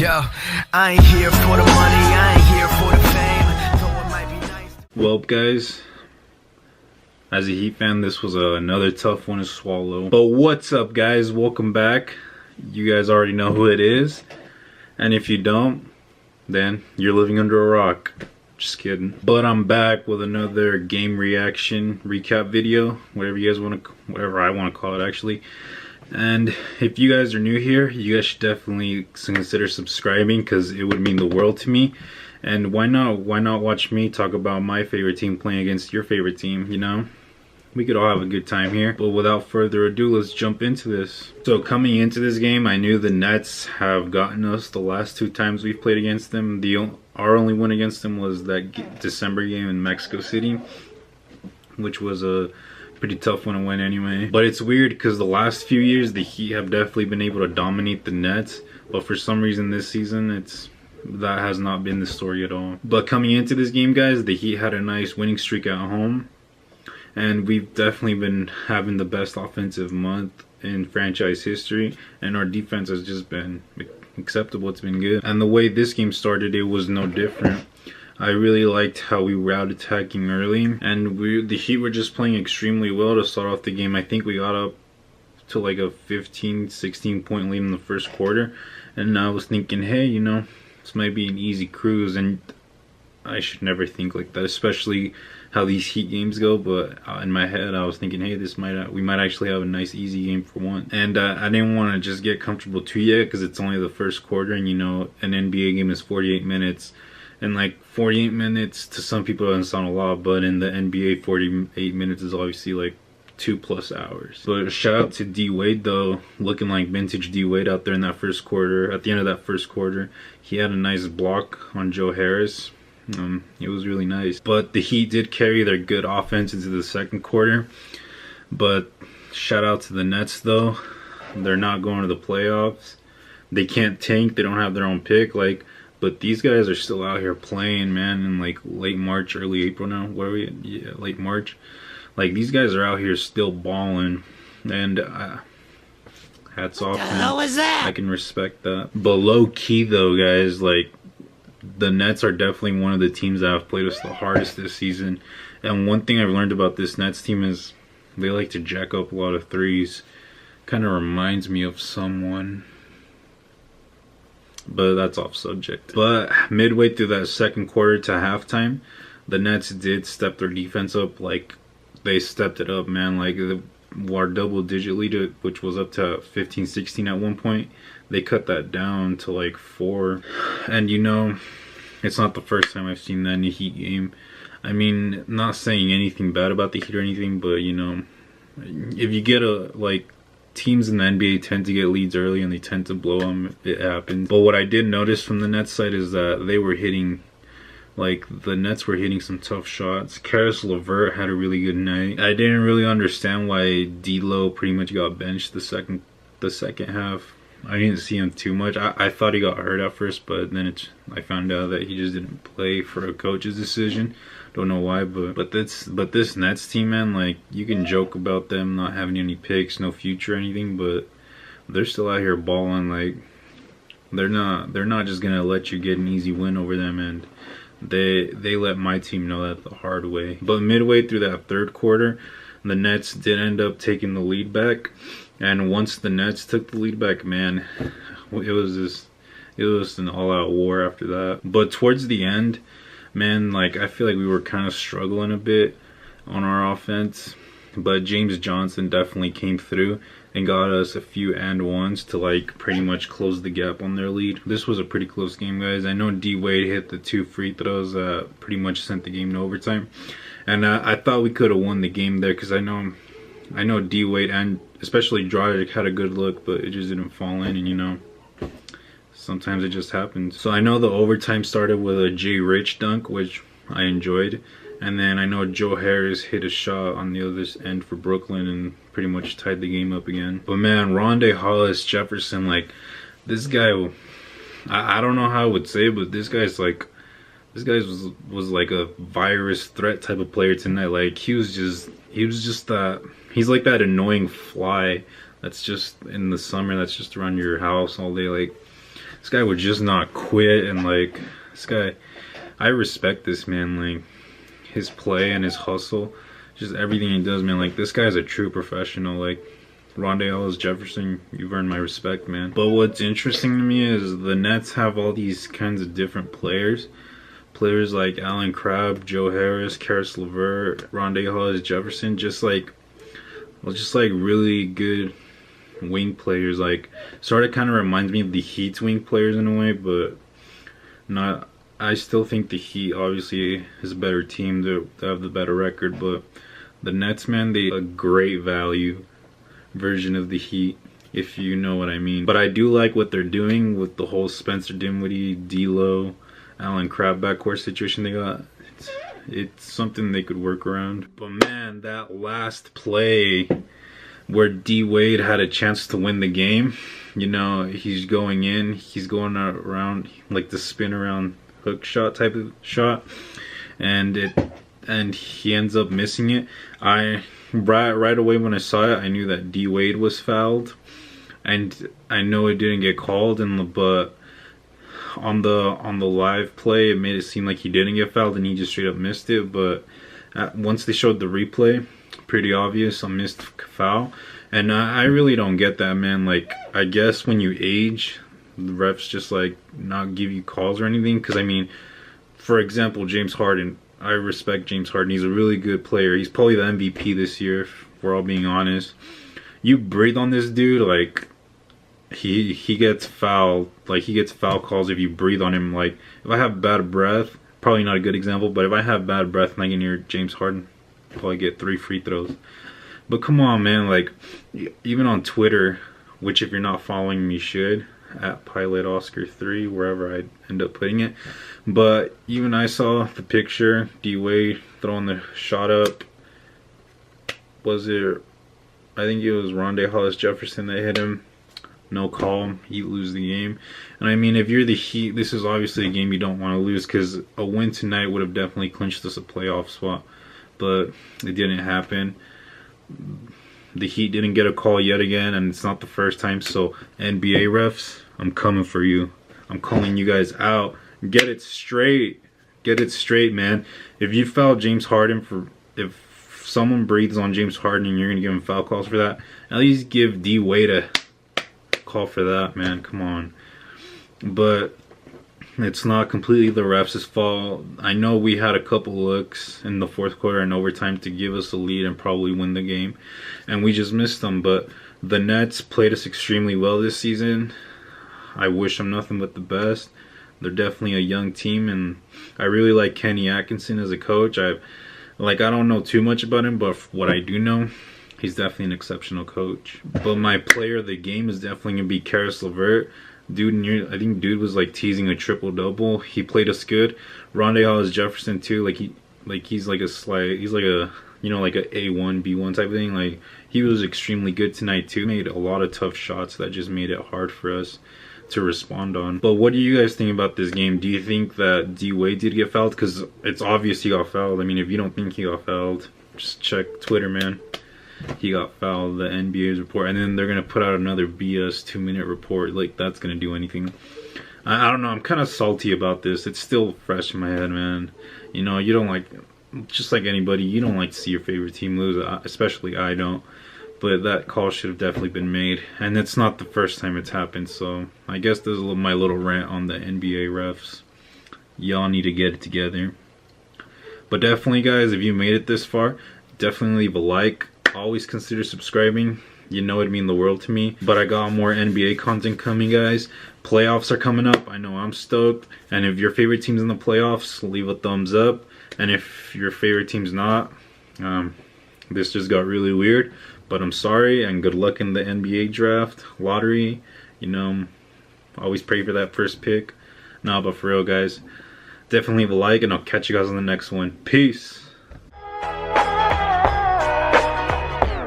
Yo, I ain't here for the money, I ain't here for the fame. Though it might be nice. Well, guys, as a Heat fan, this was another tough one to swallow. But what's up, guys? Welcome back. You guys already know who it is. And if you don't, then you're living under a rock. Just kidding. But I'm back with another game reaction recap video, whatever you guys want to, whatever I want to call it, actually. And if you guys are new here, you guys should definitely consider subscribing, because it would mean the world to me. And why not watch me talk about my favorite team playing against your favorite team, you know? We could all have a good time here. But without further ado, let's jump into this. So coming into this game, I knew the Nets have gotten us the last two times we've played against them. Our only win against them was that December game in Mexico City, which was a pretty tough one to win anyway. But it's weird because the last few years the Heat have definitely been able to dominate the Nets, but for some reason this season that has not been the story at all. But coming into this game, guys, the Heat had a nice winning streak at home, and we've definitely been having the best offensive month in franchise history, and our defense has just been acceptable. It's been good, and the way this game started, it was no different. I really liked how we were out attacking early, and the Heat were just playing extremely well to start off the game. I think we got up to like a 15-16 point lead in the first quarter, and I was thinking, hey, you know, this might be an easy cruise, and I should never think like that, especially how these Heat games go. But in my head I was thinking, hey, we might actually have a nice easy game for one. And I didn't want to just get comfortable too yet, because it's only the first quarter, and you know, an NBA game is 48 minutes. And like 48 minutes to some people doesn't sound a lot, but in the NBA 48 minutes is obviously like 2+ hours. But shout out to D Wade though, looking like vintage D Wade out there in that first quarter. At the end of that first quarter, he had a nice block on Joe Harris. It was really nice. But the Heat did carry their good offense into the second quarter. But shout out to the Nets though. They're not going to the playoffs. They can't tank. They don't have their own pick. But these guys are still out here playing, man, in like late March, early April now. Where are we at? Yeah, late March. Like, these guys are out here still balling. And hats off. What the hell was that? I can respect that. But low key though, guys, like, the Nets are definitely one of the teams that have played us the hardest this season. And one thing I've learned about this Nets team is they like to jack up a lot of threes. Kind of reminds me of someone, but that's off subject. But midway through that second quarter to halftime, the Nets did step their defense up. Like, they stepped it up, man. Like, our double-digit lead, which was up to 15-16 at one point, they cut that down to like 4. And you know, it's not the first time I've seen that in a Heat game. I mean, not saying anything bad about the Heat or anything, but you know, if you get teams in the NBA tend to get leads early and they tend to blow them. It happens. But what I did notice from the Nets side is that they were hitting, the Nets were hitting some tough shots. Caris LeVert had a really good night. I didn't really understand why D'Lo pretty much got benched the second half. I didn't see him too much. I thought he got hurt at first, but then I found out that he just didn't play for a coach's decision. Don't know why, but this Nets team, man, like, you can joke about them not having any picks, no future or anything, but they're still out here balling. Like, they're not just gonna let you get an easy win over them, and they let my team know that the hard way. But midway through that third quarter, the Nets did end up taking the lead back, and once the Nets took the lead back, man, it was an all-out war after that. But towards the end, man, like, I feel like we were kind of struggling a bit on our offense, but James Johnson definitely came through and got us a few and ones to like pretty much close the gap on their lead. This was a pretty close game, guys. I know D Wade hit the 2 free throws that pretty much sent the game to overtime, and I thought we could have won the game there, because I know D Wade and especially Dragic had a good look, but it just didn't fall in, and you know, sometimes it just happens. So I know the overtime started with a Jay Rich dunk, which I enjoyed. And then I know Joe Harris hit a shot on the other end for Brooklyn and pretty much tied the game up again. But man, Rondae Hollis Jefferson, like, this guy, I don't know how I would say it, but this guy was like a virus threat type of player tonight. Like, he's like that annoying fly that's just in the summer, that's just around your house all day. Like, This guy would just not quit, and like this guy, I respect this man. Like his play and his hustle, just everything he does, man. Like this guy's a true professional. Like Rondé Hollis Jefferson, you've earned my respect, man. But what's interesting to me is the Nets have all these kinds of different players. Players like Allen Crabbe, Joe Harris, Karis LeVert, Rondé Hollis Jefferson, just like really good wing players. Like sort of kind of reminds me of the Heat's wing players in a way, but not. I still think the Heat obviously is a better team. They have the better record, but the Nets, man, they a great value version of the Heat, if you know what I mean. But I do like what they're doing with the whole Spencer Dinwiddie, D'Lo, Allen Crabbe backcourt situation they got. It's something they could work around. But man, that last play where D Wade had a chance to win the game, you know, he's going in, he's going around like the spin around hook shot type of shot, and he ends up missing it. Right away when I saw it, I knew that D Wade was fouled, and I know it didn't get called, but on the live play it made it seem like he didn't get fouled and he just straight up missed it. But once they showed the replay, pretty obvious a missed foul, and I really don't get that, man. Like I guess when you age, the refs just like not give you calls or anything, because I mean, for example, James Harden, I respect James Harden. He's a really good player. He's probably the MVP this year, if we're all being honest. You breathe on this dude, like he gets fouled. Like he gets foul calls if you breathe on him. Like if I have bad breath, probably not a good example, but if I have bad breath and I can hear James Harden, I'll probably get 3 free throws. But come on, man. Like even on Twitter, which if you're not following me, you should, at Pilot Oscar 3, wherever I end up putting it. But even I saw the picture, D Wade throwing the shot up. Was it, I think it was Rondé Hollis Jefferson that hit him. No call, Heat lose the game. And I mean, if you're the Heat, this is obviously a game you don't want to lose, because a win tonight would have definitely clinched us a playoff spot, but it didn't happen. The Heat didn't get a call yet again, and it's not the first time. So NBA refs, I'm coming for you. I'm calling you guys out. Get it straight. Get it straight, man. If you foul James Harden if someone breathes on James Harden and you're gonna give him foul calls for that, at least give D Wade a call for that, man. Come on. But it's not completely the refs' fault. I know we had a couple looks in the fourth quarter and overtime to give us a lead and probably win the game, and we just missed them. But the Nets played us extremely well this season. I wish them nothing but the best. They're definitely a young team, and I really like Kenny Atkinson as a coach. I don't know too much about him, but what I do know, he's definitely an exceptional coach. But my player of the game is definitely gonna be Karis LeVert. I think dude was like teasing a triple-double. He played us good. Rondé Hollis Jefferson too. He's like a you know, like a A1 B1 type of thing. Like he was extremely good tonight too. Made a lot of tough shots that just made it hard for us to respond on. But what do you guys think about this game? Do you think that D Wade did get fouled? Because it's obvious he got fouled. I mean, if you don't think he got fouled, just check Twitter, man. He got fouled, the NBA's report, and then they're gonna put out another BS 2-minute report. Like that's gonna do anything. I don't know. I'm kind of salty about this. It's still fresh in my head, man. You know, you don't like, just like anybody, you don't like to see your favorite team lose. Especially I don't. But that call should have definitely been made, and it's not the first time it's happened. So I guess this is my little rant on the NBA refs. Y'all need to get it together. But definitely, guys, if you made it this far, definitely leave a like. Always consider subscribing. You know it'd mean the world to me. But I got more NBA content coming, guys. Playoffs are coming up. I know I'm stoked. And if your favorite team's in the playoffs, leave a thumbs up. And if your favorite team's not, this just got really weird. But I'm sorry, and good luck in the NBA draft, lottery. You know, always pray for that first pick. Nah, but for real, guys, definitely leave a like, and I'll catch you guys on the next one. Peace.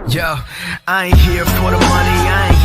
Yo, I ain't here for the money, I ain't